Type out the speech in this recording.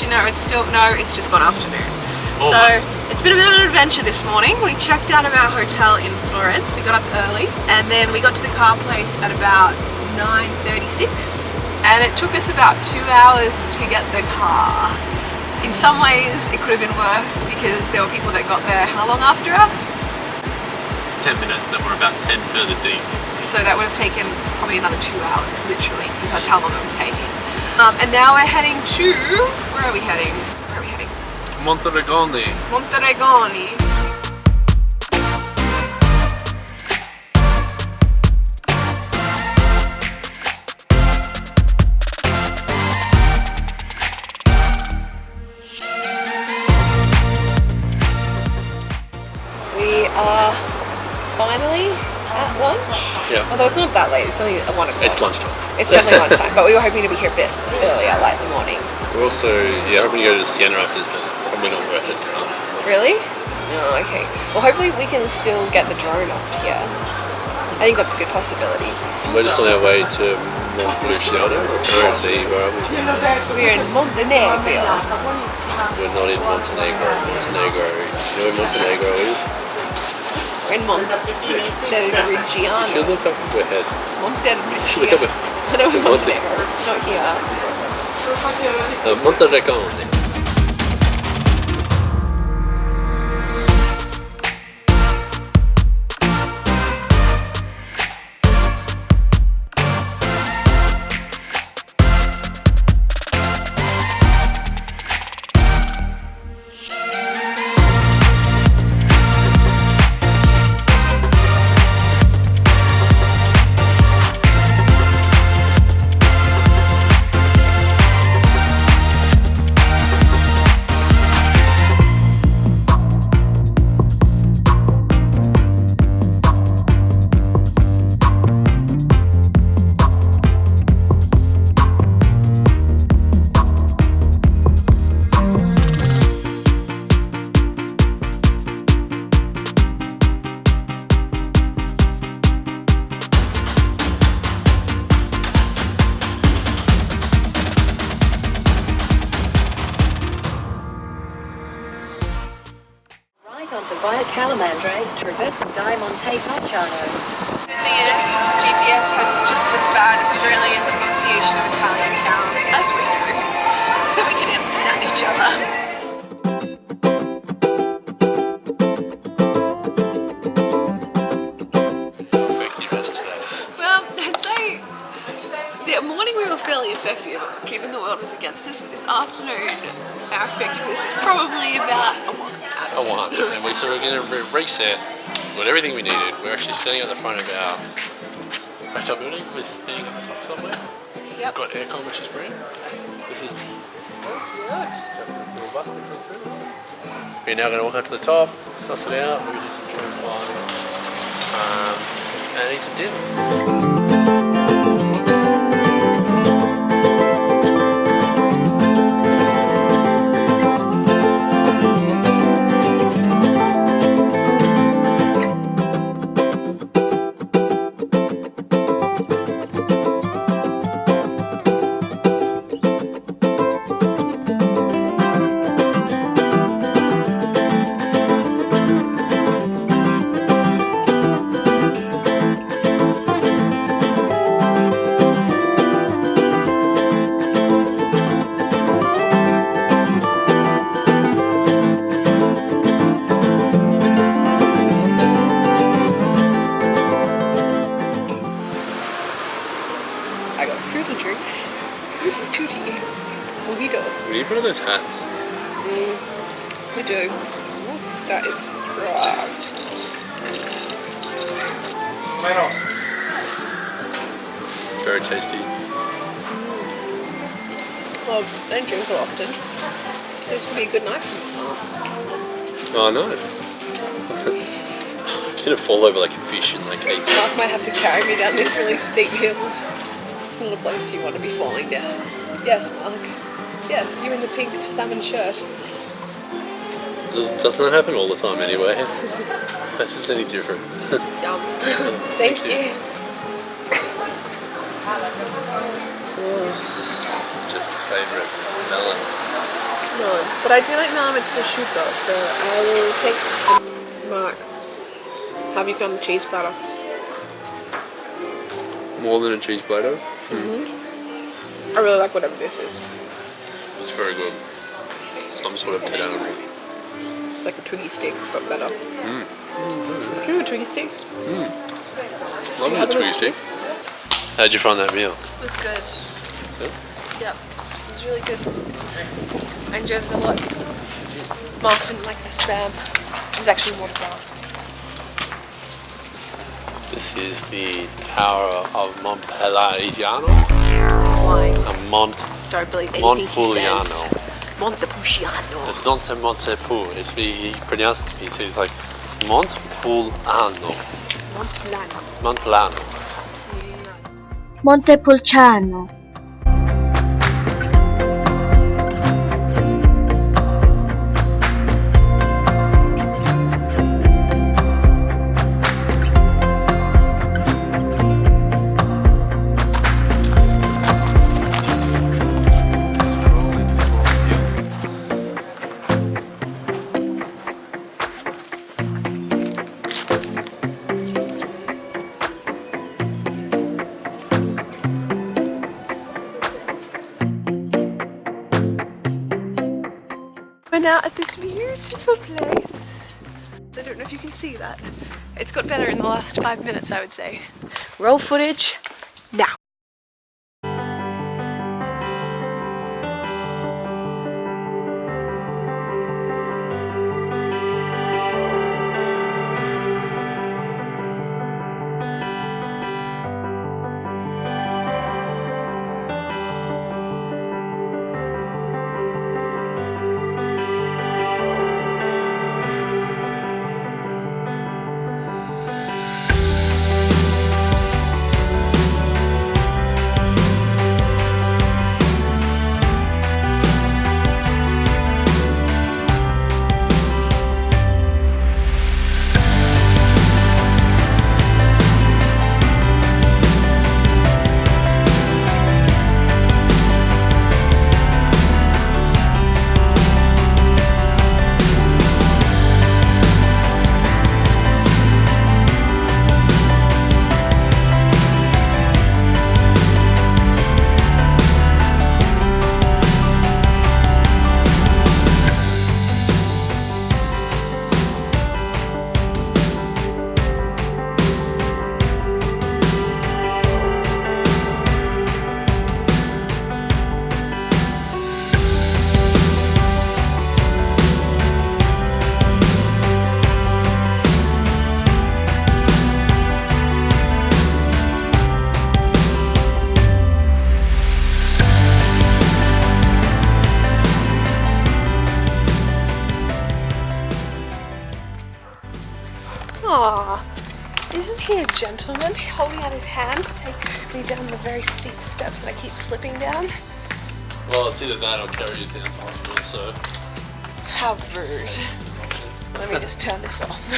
Actually, no, it's just gone afternoon. Almost. So it's been a bit of an adventure this morning. We checked out of our hotel in Florence. We got up early and then we got to the car place at about 9:36, and it took us about 2 hours to get the car. In some ways it could have been worse because there were people that got there how long after us? 10 minutes that were about 10 further deep. So that would have taken probably another 2 hours, literally, because that's how long it was taking. And now we're heading to, where are we heading? Monteriggioni. Monteriggioni. We are finally at lunch. Yeah. Although it's not that late, it's only at 1 o'clock. It's lunchtime. It's definitely lunchtime, but we were hoping to be here a bit earlier, like in the morning. We're also, hoping to go to Siena after this, but probably not worth it. Really? Oh, okay. Well, hopefully we can still get the drone up here. I think that's a good possibility. We're just on our way to Montepulciano. Where are we? We're in Montenegro. We're not in Montenegro. Montenegro. You know where Montenegro is? We're in Monteriggioni. You should look up where we're headed. You should look up I know where Montenegro is. It's not here. Monteriggioni. Onto via Calamandre, traversing Montepulciano. The thing is, the GPS has just as bad Australian pronunciation of Italian towns as we do, so we can understand each other. Effective as today. Well, I'd say the morning we were fairly effective, keeping the world was against us, but this afternoon our effectiveness is probably about a 1 out of 10. And we sort of going to reset with everything we needed. We're actually sitting at the front of our hotel building. We're sitting at the top somewhere. Yep. Got aircon, which is brilliant. This is so cute. We're now going to walk up to the top, suss it out. We're just enjoying flying and eat some dinner. We need one of those hats. We do. Ooh, that is right. Very tasty. Well, I don't drink it often, so this would be a good night. Oh no. You're gonna fall over like a fish in like 8 seconds. Mark might have to carry me down these really steep hills. It's not a place you want to be falling down. Yes, Mark. Yes, you in the pink salmon shirt. Doesn't that happen all the time anyway? That's just any different. Yum. Thank you. Just his favourite melon. melon. But I do like melon with prosciutto, so I will take Mark. Have you found the cheese platter? More than a cheese platter? I really like whatever this is. It's very good. Some sort of potato. It's like a Twiggy stick, but better. Do you remember Twiggy sticks? Love a Twiggy stick. How'd you find that meal? It was good. Good? Yep. It was really good. I enjoyed it a lot. Mark didn't like the spam. It was actually watered down. This is the Tower of Monteriggioni. Flying. Don't believe anything he says. Montepulciano. It's not a Montepul. He pronounced it. So it's like Montepulciano. Montepulciano. Montepulciano. We're now at this beautiful place. I don't know if you can see that. It's got better in the last 5 minutes, I would say. Roll footage now. Aww, isn't he a gentleman, holding out his hand to take me down the very steep steps that I keep slipping down? Well, it's either that or carry you down to hospital, so... How rude. Let me just turn this off.